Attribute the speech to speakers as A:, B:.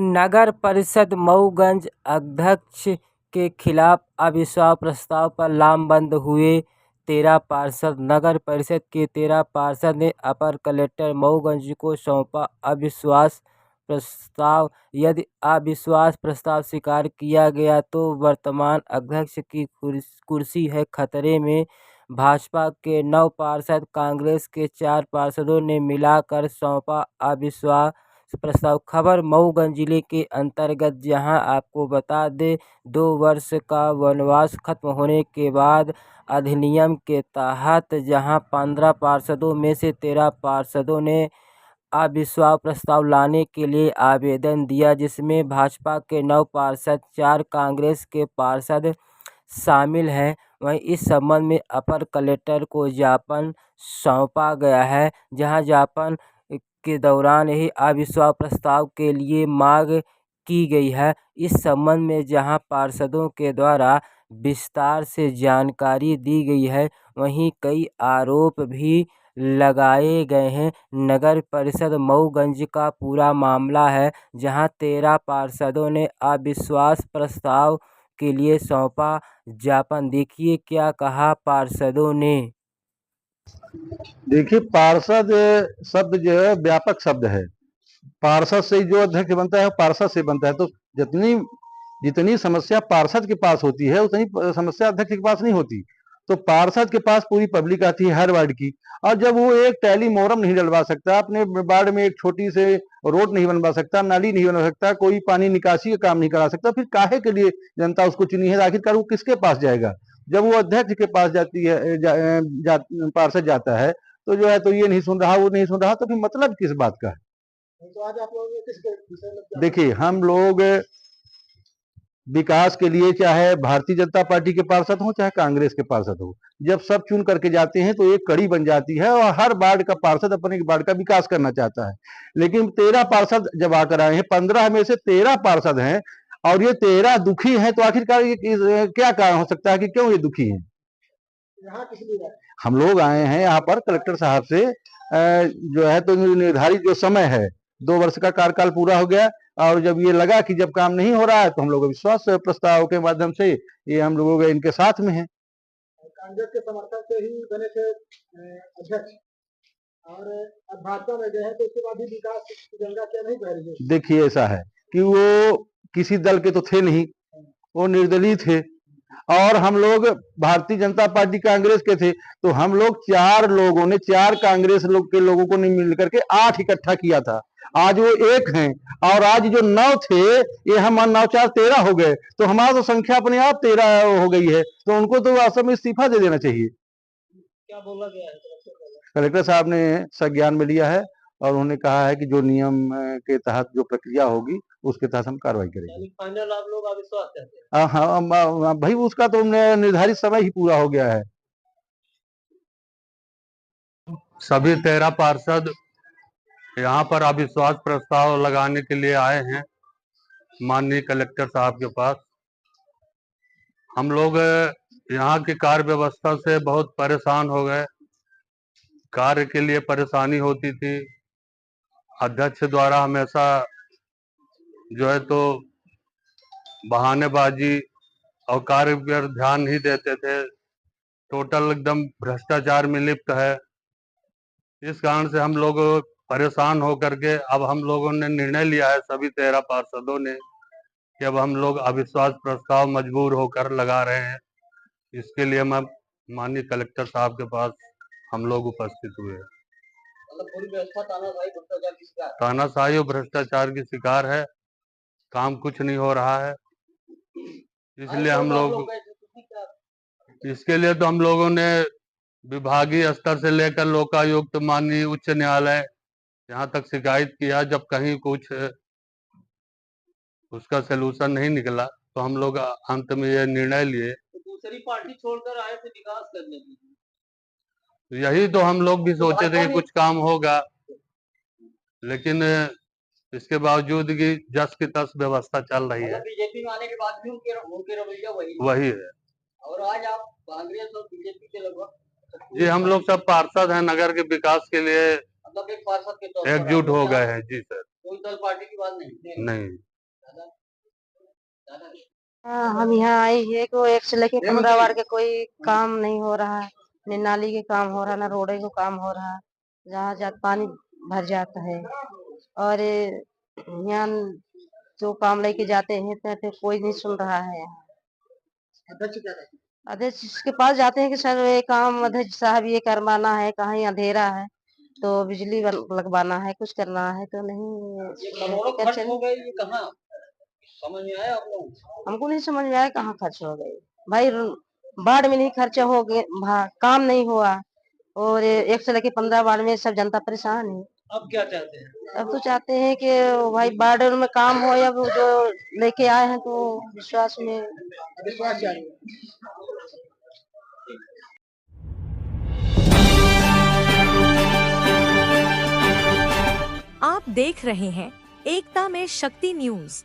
A: नगर परिषद मऊगंज अध्यक्ष के खिलाफ अविश्वास प्रस्ताव पर लामबंद हुए 13 पार्षद। नगर परिषद के 13 पार्षद ने अपर कलेक्टर मऊगंज को सौंपा अविश्वास प्रस्ताव। यदि अविश्वास प्रस्ताव स्वीकार किया गया तो वर्तमान अध्यक्ष की कुर्सी है खतरे में। भाजपा के 9 पार्षद, कांग्रेस के 4 पार्षदों ने मिलाकर सौंपा अविश्वास प्रस्ताव। खबर मऊगंज जिले के अंतर्गत, जहां आपको बता दें 2 वर्ष का वनवास खत्म होने के बाद अधिनियम के तहत जहां 15 पार्षदों में से 13 पार्षदों ने अविश्वास प्रस्ताव लाने के लिए आवेदन दिया, जिसमें भाजपा के 9 पार्षद, 4 कांग्रेस के पार्षद शामिल हैं। वहीं इस संबंध में अपर कलेक्टर को ज्ञापन सौंपा गया है, जहां ज्ञापन के दौरान ही अविश्वास प्रस्ताव के लिए मांग की गई है। इस संबंध में जहां पार्षदों के द्वारा विस्तार से जानकारी दी गई है, वहीं कई आरोप भी लगाए गए हैं। नगर परिषद मऊगंज का पूरा मामला है, जहां 13 पार्षदों ने अविश्वास प्रस्ताव के लिए सौंपा ज्ञापन। देखिए क्या कहा पार्षदों ने।
B: देखिए, पार्षद शब्द जो है व्यापक शब्द है। पार्षद से जो अध्यक्ष बनता है पार्षद से बनता है, तो जितनी समस्या पार्षद के पास होती है उतनी समस्या अध्यक्ष के पास नहीं होती। तो पार्षद के पास पूरी पब्लिक आती है हर वार्ड की, और जब वो एक टैली मोहरम नहीं डलवा सकता, अपने वार्ड में एक छोटी से रोड नहीं बनवा सकता, नाली नहीं बनवा सकता, कोई पानी निकासी का काम नहीं करा सकता, फिर काहे के लिए जनता उसको चुनी है? आखिरकार वो किसके पास जाएगा? जब वो अध्यक्ष के पास जाती है, पार्षद जाता है, तो जो है तो ये नहीं सुन रहा, वो नहीं सुन रहा, तो फिर मतलब किस बात का है? तो आज आप लोग किस विषय में? देखिए, हम लोग विकास के लिए, चाहे भारतीय जनता पार्टी के पार्षद हो चाहे कांग्रेस के पार्षद हो, जब सब चुन करके जाते हैं तो एक कड़ी बन जाती है और हर वार्ड का पार्षद अपने वार्ड का विकास करना चाहता है। लेकिन 13 पार्षद जब आकर आए हैं, 15 में से 13 पार्षद हैं और ये 13 दुखी हैं, तो आखिरकार ये क्या कारण हो सकता है कि क्यों ये दुखी हैं? यहाँ किस लिए हम लोग आए हैं यहाँ पर कलेक्टर साहब से, जो है तो निर्धारित जो समय है 2 वर्ष का कार्यकाल पूरा हो गया, और जब ये लगा कि जब काम नहीं हो रहा है तो हम लोग विश्वास प्रस्ताव के माध्यम से ये हम लोगों के इनके साथ में हैं। कांग्रेस के समर्थक से ही बने थे अध्यक्ष, और भाजपा में गए हैं, तो उसके बाद भी विकास की गंगा क्या नहीं बह रही है? देखिए, ऐसा है कि वो किसी दल के तो थे नहीं, वो निर्दलीय थे, और हम लोग भारतीय जनता पार्टी कांग्रेस के थे, तो हम लोग 4 लोगों ने 4 कांग्रेस के लोगों को नहीं मिल करके 8 इकट्ठा किया था। आज वो 1 हैं, और आज जो 9 थे, ये हम 9 4 13 हो गए, तो हमारा तो संख्या अपने आप 13 हो गई है, तो उनको तो वास्तव में इस्तीफा दे देना चाहिए। क्या बोला गया है? कलेक्टर साहब ने संज्ञान में लिया है और उन्होंने कहा है कि जो नियम के तहत जो प्रक्रिया होगी उसके तहत हम कार्रवाई करेंगे। फाइनल आप लोग अविश्वास करते हैं? हाँ भाई, उसका तो निर्धारित समय ही पूरा हो गया है।
C: सभी 13 पार्षद यहाँ पर अविश्वास प्रस्ताव लगाने के लिए आए हैं माननीय कलेक्टर साहब के पास। हम लोग यहाँ की कार्य व्यवस्था से बहुत परेशान हो गए। कार्य के लिए परेशानी होती थी, अध्यक्ष द्वारा हमेशा जो है तो बहानेबाजी और कार्य पर ध्यान नहीं देते थे। टोटल एकदम भ्रष्टाचार में लिप्त है। इस कारण से हम लोग परेशान होकर के अब हम लोगों ने निर्णय लिया है, सभी 13 पार्षदों ने, कि अब हम लोग अविश्वास प्रस्ताव मजबूर होकर लगा रहे हैं। इसके लिए मैं माननीय कलेक्टर साहब के पास हम लोग उपस्थित हुए हैं। पूरी व्यवस्था तानाशाही और भ्रष्टाचार की शिकार है, काम कुछ नहीं हो रहा है। इसलिए हम लोग इसके लिए तो हम लोगों ने विभागीय स्तर से लेकर लोकायुक्त, माननीय उच्च न्यायालय, यहाँ तक शिकायत किया। जब कहीं कुछ उसका सलूशन नहीं निकला तो हम लोग अंत में ये निर्णय लिए। तो दूसरी पार्टी छोड़कर आए थे विकास करने के लिए। यही तो हम लोग भी सोचे थे कि कुछ काम होगा, लेकिन इसके बावजूद कि जस की तस व्यवस्था चल रही है। बीजेपी में आने के बाद भी उनके रवैया वही है। और आज आप कांग्रेस और बीजेपी के लगभग जी, हम लोग सब पार्षद हैं, नगर के विकास के लिए मतलब एक पार्षद के तौर पर एकजुट हो गए हैं। जी सर, कोई दल पार्टी की बात नहीं।
D: हम यहाँ आए हैं को 1 से लेके 15 वार्ड के कोई काम नहीं हो रहा है, न नाली के काम हो रहा, ना रोडे को काम हो रहा। जहाँ जा पानी भर जाता है और यहाँ जो काम लेके जाते हैं तो कोई नहीं सुन रहा है। अध्यक्ष के पास जाते हैं कि सर ये काम अध्यक्ष साहब ये करवाना है, कहीं अंधेरा है तो बिजली लगवाना है, कुछ करना है तो नहीं।
E: करोड़ों खर्च हो गए, ये कहाँ समझ में आया आप लोगों को?
D: हमको नहीं समझ में आया कहाँ खर्च हो गए भाई। वार्ड में नहीं खर्चा हो गए, काम नहीं हुआ और 1 से लेके 15 वार्ड में सब जनता परेशान है।
E: अब क्या चाहते हैं?
D: अब तो चाहते हैं कि भाई वार्ड में काम हो या वो जो लेके आए हैं तो विश्वास जारी है।
F: आप देख रहे हैं एकता में शक्ति न्यूज।